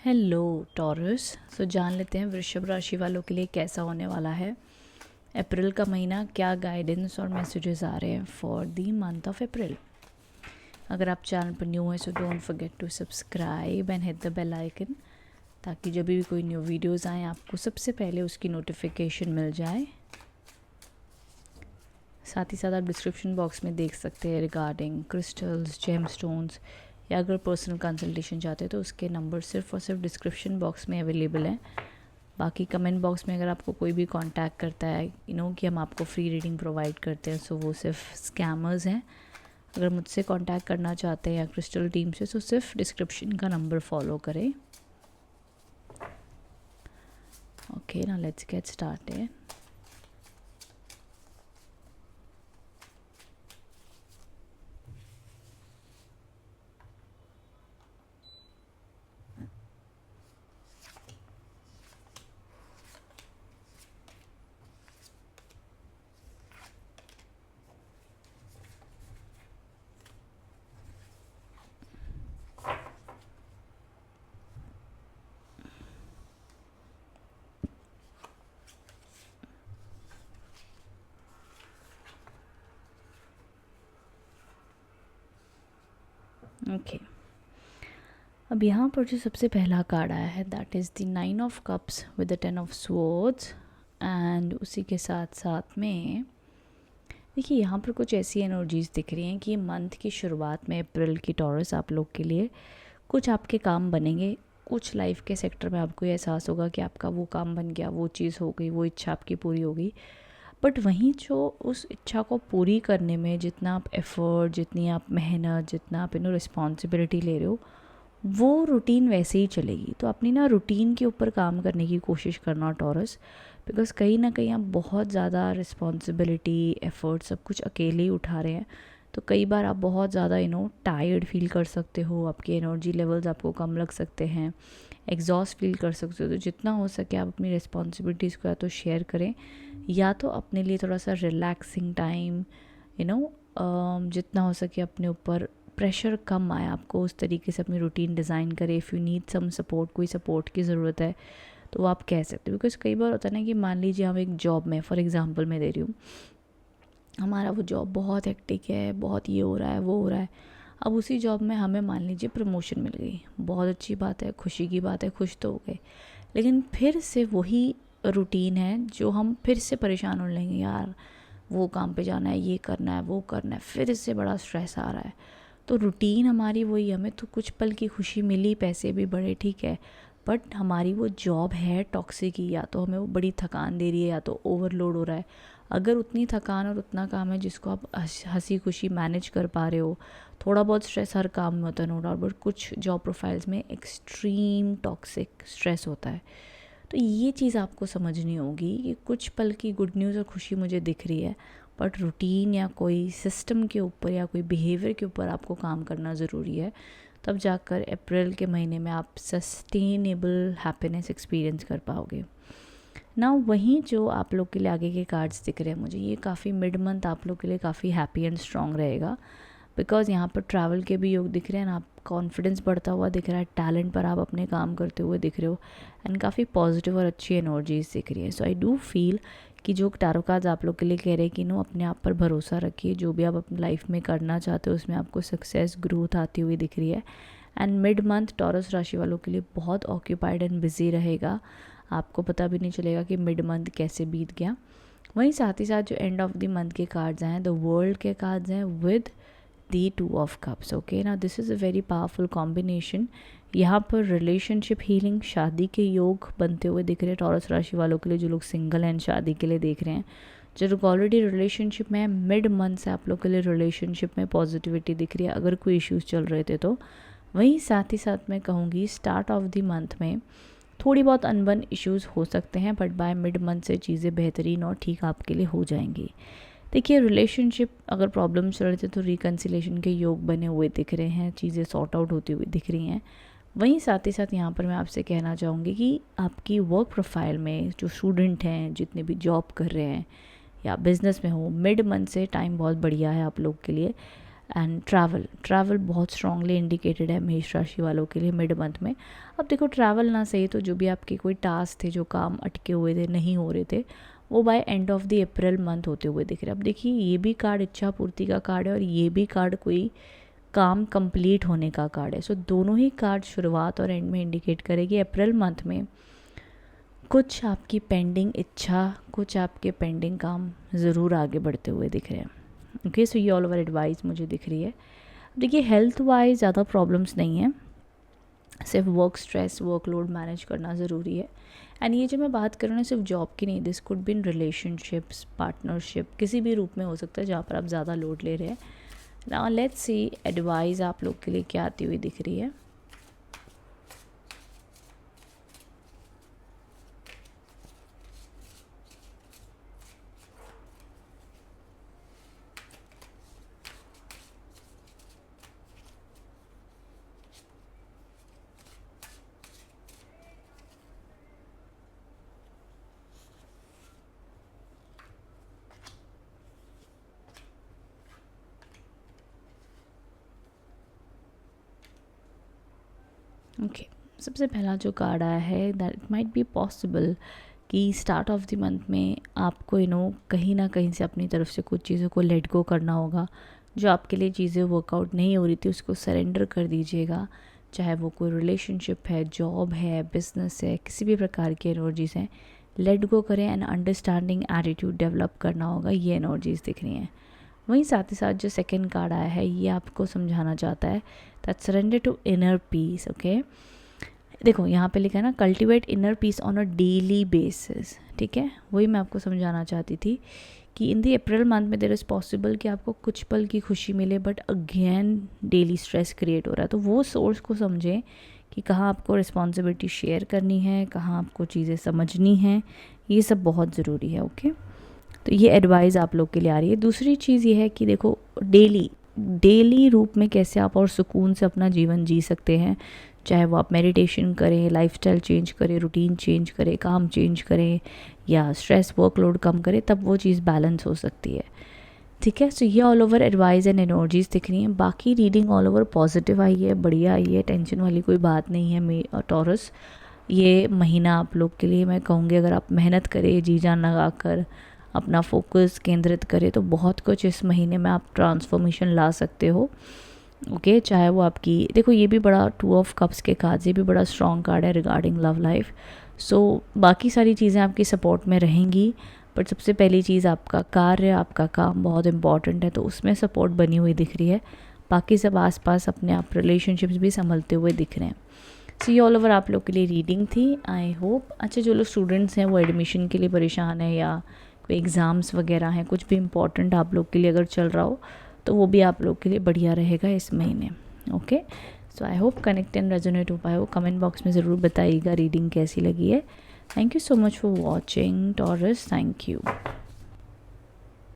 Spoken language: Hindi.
Hello taurus. सो जान लेते हैं वृषभ राशि वालों के लिए कैसा होने वाला है अप्रैल का महीना, क्या गाइडेंस और मैसेजेस आ रहे हैं for the month of April. अगर आप चैनल पर न्यू हैं so don't forget to subscribe and hit the bell icon, ताकि जब भी कोई न्यू वीडियोस आएँ आपको सबसे पहले उसकी नोटिफिकेशन मिल जाए। साथ ही साथ आप डिस्क्रिप्शन बॉक्स में देख सकते हैं रिगार्डिंग क्रिस्टल्स, जेमस्टोन्स, या अगर पर्सनल कंसल्टेशन चाहते हैं तो उसके नंबर सिर्फ और सिर्फ डिस्क्रिप्शन बॉक्स में अवेलेबल हैं। बाकी कमेंट बॉक्स में अगर आपको कोई भी कांटेक्ट करता है कि हम आपको फ्री रीडिंग प्रोवाइड करते हैं, सो वो सिर्फ स्कैमर्स हैं। अगर मुझसे कांटेक्ट करना चाहते हैं या क्रिस्टल टीम से, तो सिर्फ डिस्क्रिप्शन का नंबर फॉलो करें। Okay, now let's get started. Okay, अब यहाँ पर जो सबसे पहला कार्ड आया है that is the 9 of cups with the 10 of swords, and उसी के साथ साथ में देखिए यहाँ पर कुछ ऐसी एनर्जीज़ दिख रही हैं कि मंथ की शुरुआत में अप्रैल की टॉरस आप लोग के लिए कुछ आपके काम बनेंगे। कुछ लाइफ के सेक्टर में आपको ये एहसास होगा कि आपका वो काम बन गया, वो चीज़ हो गई, वो इच्छा आपकी पूरी हो गई। बट वहीं जो उस इच्छा को पूरी करने में जितना आप एफ़र्ट, जितनी आप मेहनत, जितना आप रिस्पॉन्सिबिलिटी ले रहे हो, वो रूटीन वैसे ही चलेगी। तो अपनी रूटीन के ऊपर काम करने की कोशिश करना टॉरस, बिकॉज़ कहीं ना कहीं आप बहुत ज़्यादा रिस्पॉन्सिबिलिटी, एफ़र्ट सब कुछ अकेले ही उठा रहे हैं। तो कई बार आप बहुत ज़्यादा टायर्ड फील कर सकते हो, आपके एनर्जी लेवल्स आपको कम लग सकते हैं, एग्जॉस्ट फील कर सकते हो। तो जितना हो सके आप अपनी रिस्पॉन्सिबिलिटीज़ को या तो शेयर करें, या तो अपने लिए थोड़ा सा रिलैक्सिंग टाइम जितना हो सके अपने ऊपर प्रेशर कम आए, आपको उस तरीके से अपनी रूटीन डिज़ाइन करें। If you need some support, कोई सपोर्ट की ज़रूरत है तो वो आप कह सकते हो। बिकॉज़ कई बार होता है ना कि मान लीजिए हम एक जॉब में, फॉर एग्जांपल मैं दे रही हूँ, हमारा वो जॉब बहुत हेक्टिक है, बहुत ये हो रहा है, वो हो रहा है। अब उसी जॉब में हमें मान लीजिए प्रमोशन मिल गई, बहुत अच्छी बात है, खुशी की बात है, खुश तो हो गए। लेकिन फिर से वही रूटीन है जो हम फिर से परेशान होने लगेंगे, यार वो काम पे जाना है, ये करना है, वो करना है, फिर इससे बड़ा स्ट्रेस आ रहा है। तो रूटीन हमारी वही, हमें तो कुछ पल की खुशी मिली, पैसे भी बढ़े, ठीक है, बट हमारी वो जॉब है टॉक्सिक ही, या तो हमें वो बड़ी थकान दे रही है या तो ओवरलोड हो रहा है। अगर उतनी थकान और उतना काम है जिसको आप हंसी खुशी मैनेज कर पा रहे हो, थोड़ा बहुत स्ट्रेस हर काम में होता है नो डाउट, बट कुछ जॉब प्रोफाइल्स में एक्सट्रीम टॉक्सिक स्ट्रेस होता है। तो ये चीज़ आपको समझनी होगी कि कुछ पल की गुड न्यूज़ और खुशी मुझे दिख रही है, बट रूटीन या कोई सिस्टम के ऊपर या कोई बिहेवियर के ऊपर आपको काम करना ज़रूरी है। तब जाकर अप्रैल के महीने में आप सस्टेनेबल हैप्पीनेस एक्सपीरियंस कर पाओगे ना। वहीं जो आप लोग के लिए आगे के कार्ड्स दिख रहे हैं मुझे, ये काफ़ी मिड मंथ आप लोग के लिए काफ़ी हैप्पी एंड स्ट्रॉन्ग रहेगा। बिकॉज़ यहाँ पर ट्रैवल के भी योग दिख रहे हैं ना, आप कॉन्फिडेंस बढ़ता हुआ दिख रहा है, टैलेंट पर आप अपने काम करते हुए दिख रहे हो, एंड काफ़ी पॉजिटिव और अच्छी एनर्जीज दिख रही है। सो आई डू फील कि जो टैरो कार्ड्स आप लोग के लिए कह रहे हैं कि अपने आप पर भरोसा रखिए, जो भी आप अपनी लाइफ में करना चाहते हो उसमें आपको सक्सेस, ग्रोथ आती हुई दिख रही है। एंड मिड मंथ टॉरस राशि वालों के लिए बहुत ऑक्यूपाइड एंड बिजी रहेगा, आपको पता भी नहीं चलेगा कि मिड मंथ कैसे बीत गया। वहीं साथ ही साथ जो एंड ऑफ द मंथ के कार्ड्स हैं, द वर्ल्ड के कार्ड्स हैं with the 2 of cups. Okay, ना this is a very powerful combination. यहाँ पर रिलेशनशिप हीलिंग, शादी के योग बनते हुए दिख रहे हैं टॉरस राशि वालों के लिए, जो लोग सिंगल हैं शादी के लिए देख रहे हैं। जो लोग ऑलरेडी रिलेशनशिप में हैं, मिड मंथ से आप लोग के लिए रिलेशनशिप में पॉजिटिविटी दिख रही है, अगर कोई इश्यूज़ चल रहे थे तो। वहीं साथ ही साथ मैं कहूँगी स्टार्ट ऑफ द मंथ में थोड़ी बहुत अनबन इश्यूज़ हो सकते हैं, बट बाय मिड मंथ से चीज़ें बेहतरीन और ठीक आपके लिए हो जाएंगी। देखिए रिलेशनशिप अगर प्रॉब्लम्स चल रहे थे तो रिकन्सिलेशन के योग बने हुए दिख रहे हैं, चीज़ें सॉर्ट आउट होती हुई दिख रही हैं। वहीं साथ ही साथ यहाँ पर मैं आपसे कहना चाहूँगी कि आपकी वर्क प्रोफाइल में जो स्टूडेंट हैं, जितने भी जॉब कर रहे हैं या बिज़नेस में हो, मिड मंथ से टाइम बहुत बढ़िया है आप लोग के लिए। एंड ट्रैवल बहुत स्ट्रांगली इंडिकेटेड है मेष राशि वालों के लिए मिड मंथ में। अब देखो ट्रैवल ना सही तो जो भी आपके कोई टास्क थे, जो काम अटके हुए थे, नहीं हो रहे थे, वो by end of the April month होते हुए दिख रहे हैं। अब देखिए ये भी कार्ड इच्छा पूर्ति का कार्ड है और ये भी कार्ड कोई काम कंप्लीट होने का कार्ड है। सो दोनों ही कार्ड शुरुआत और एंड में इंडिकेट करेगी अप्रैल मंथ में कुछ आपकी पेंडिंग इच्छा, कुछ आपके पेंडिंग काम ज़रूर आगे बढ़ते हुए दिख रहे हैं। ओके, सो ये ऑल ओवर एडवाइस मुझे दिख रही है। देखिए हेल्थ वाइज ज़्यादा प्रॉब्लम्स नहीं है, सिर्फ वर्क स्ट्रेस, वर्कलोड मैनेज करना ज़रूरी है। एंड ये जो मैं बात कर रही हूँ सिर्फ जॉब की नहीं, this could be in relationships, partnership, किसी भी रूप में हो सकता है जहाँ पर आप ज़्यादा लोड ले रहे हैं। नाउ लेट्स सी एडवाइस आप लोग के लिए क्या आती हुई दिख रही है। ओके, सबसे पहला जो कार्ड आया है that it might be possible कि स्टार्ट ऑफ द मंथ में आपको कहीं ना कहीं से अपनी तरफ से कुछ चीज़ों को लेट गो करना होगा। जो आपके लिए चीज़ें वर्कआउट नहीं हो रही थी उसको सरेंडर कर दीजिएगा, चाहे वो कोई रिलेशनशिप है, जॉब है, बिजनेस है, किसी भी प्रकार की एनर्जीज हैं, लेट गो करें एंड अंडरस्टैंडिंग एटीट्यूड डेवलप करना होगा। ये एनर्जीज दिख रही हैं। वहीं साथ ही साथ जो सेकंड कार्ड आया है ये आपको समझाना चाहता है that surrender to inner peace. Okay, देखो यहाँ पे लिखा है ना, cultivate inner peace on a daily basis. ठीक है, वही मैं आपको समझाना चाहती थी कि इन दी अप्रैल मंथ में देयर इज़ पॉसिबल कि आपको कुछ पल की खुशी मिले but again daily stress create हो रहा है। तो वो सोर्स को समझें कि कहाँ आपको रिस्पॉन्सिबिलिटी शेयर करनी है, कहाँ आपको चीज़ें समझनी हैं, ये सब बहुत ज़रूरी है। ओके, तो ये एडवाइस आप लोग के लिए आ रही है। दूसरी चीज़ ये है कि देखो डेली रूप में कैसे आप और सुकून से अपना जीवन जी सकते हैं, चाहे वो आप मेडिटेशन करें, लाइफस्टाइल चेंज करें, रूटीन चेंज करें, काम चेंज करें या स्ट्रेस वर्कलोड कम करें, तब वो चीज़ बैलेंस हो सकती है। ठीक है, सो ये all over advice and energies दिख रही हैं। बाकी रीडिंग ऑल ओवर पॉजिटिव आई है, बढ़िया आई है, टेंशन वाली कोई बात नहीं है। टॉरस, ये महीना आप लोग के लिए मैं कहूँगी अगर आप मेहनत करें, जी जान लगा कर अपना फोकस केंद्रित करें तो बहुत कुछ इस महीने में आप ट्रांसफॉर्मेशन ला सकते हो। ओके, चाहे वो आपकी, देखो ये भी बड़ा 2 ऑफ कप्स के कार्ड, ये भी बड़ा स्ट्रॉन्ग कार्ड है रिगार्डिंग लव लाइफ। सो बाकी सारी चीज़ें आपकी सपोर्ट में रहेंगी, बट सबसे पहली चीज़ आपका कार्य, आपका काम बहुत इंपॉर्टेंट है, तो उसमें सपोर्ट बनी हुई दिख रही है। बाकी सब आसपास अपने आप रिलेशनशिप्स भी संभलते हुए दिख रहे हैं। सो ये ऑल ओवर आप लोग के लिए रीडिंग थी। आई होप, अच्छा जो लोग स्टूडेंट्स हैं वो एडमिशन के लिए परेशान है या कोई एग्ज़ाम्स वगैरह हैं, कुछ भी इम्पॉर्टेंट आप लोग के लिए अगर चल रहा हो तो वो भी आप लोग के लिए बढ़िया रहेगा इस महीने। Okay, so I hope connect and resonate हो पाए हो। कमेंट बॉक्स में ज़रूर बताइएगा रीडिंग कैसी लगी है। Thank you so much for watching taurus, thank you.